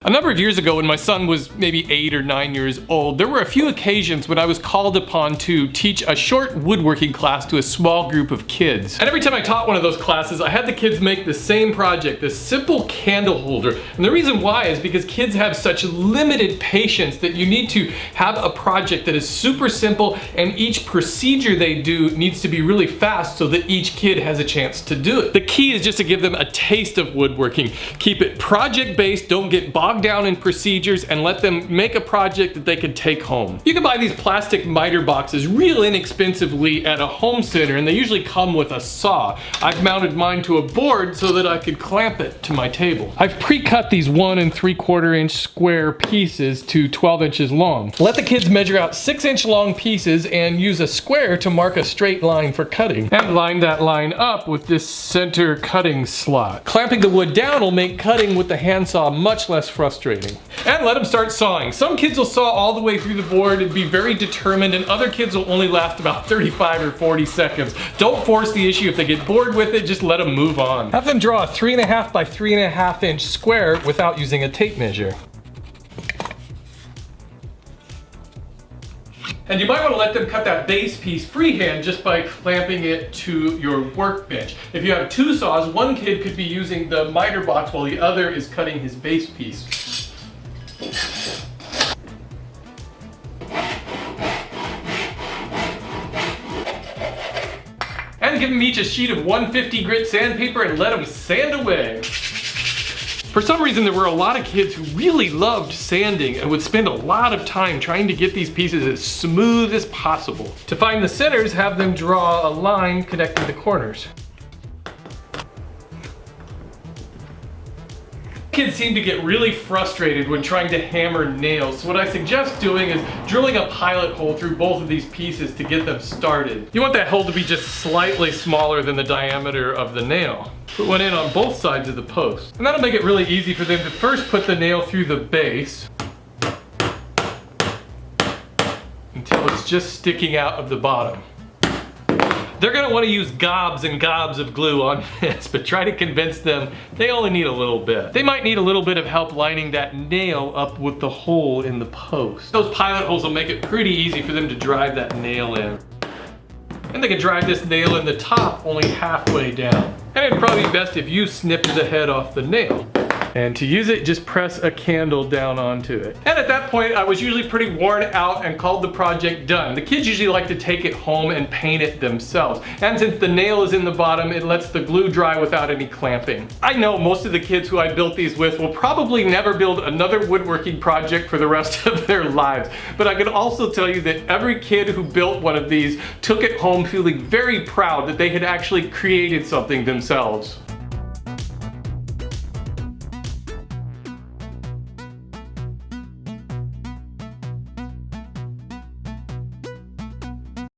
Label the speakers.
Speaker 1: A number of years ago, when my son was maybe 8 or 9 years old, there were a few occasions when I was called upon to teach a short woodworking class to a small group of kids. And every time I taught one of those classes, I had the kids make the same project, this simple candle holder. And the reason why is because kids have such limited patience that you need to have a project that is super simple, and each procedure they do needs to be really fast so that each kid has a chance to do it. The key is just to give them a taste of woodworking. Keep it project-based, don't get bogged down in procedures, and let them make a project that they can take home. You can buy these plastic miter boxes real inexpensively at a home center, and they usually come with a saw. I've mounted mine to a board so that I could clamp it to my table. I've pre-cut these 1 3/4 inch square pieces to 12 inches long. Let the kids measure out 6-inch long pieces and use a square to mark a straight line for cutting. And line that line up with this center cutting slot. Clamping the wood down will make cutting with the handsaw much less frustrating. And let them start sawing. Some kids will saw all the way through the board and be very determined, and other kids will only last about 35 or 40 seconds. Don't force the issue. If they get bored with it, just let them move on. Have them draw a 3.5 by 3.5 inch square without using a tape measure. And you might want to let them cut that base piece freehand just by clamping it to your workbench. If you have 2 saws, one kid could be using the miter box while the other is cutting his base piece. And give them each a sheet of 150 grit sandpaper and let them sand away. For some reason, there were a lot of kids who really loved sanding and would spend a lot of time trying to get these pieces as smooth as possible. To find the centers, have them draw a line connecting the corners. Kids seem to get really frustrated when trying to hammer nails, so what I suggest doing is drilling a pilot hole through both of these pieces to get them started. You want that hole to be just slightly smaller than the diameter of the nail. Put one in on both sides of the post. And that'll make it really easy for them to first put the nail through the base until it's just sticking out of the bottom. They're gonna want to use gobs and gobs of glue on this, but try to convince them they only need a little bit. They might need a little bit of help lining that nail up with the hole in the post. Those pilot holes will make it pretty easy for them to drive that nail in. And they can drive this nail in the top only halfway down. And it'd probably be best if you snipped the head off the nail. And to use it, just press a candle down onto it. And at that point, I was usually pretty worn out and called the project done. The kids usually like to take it home and paint it themselves. And since the nail is in the bottom, it lets the glue dry without any clamping. I know most of the kids who I built these with will probably never build another woodworking project for the rest of their lives. But I can also tell you that every kid who built one of these took it home feeling very proud that they had actually created something themselves.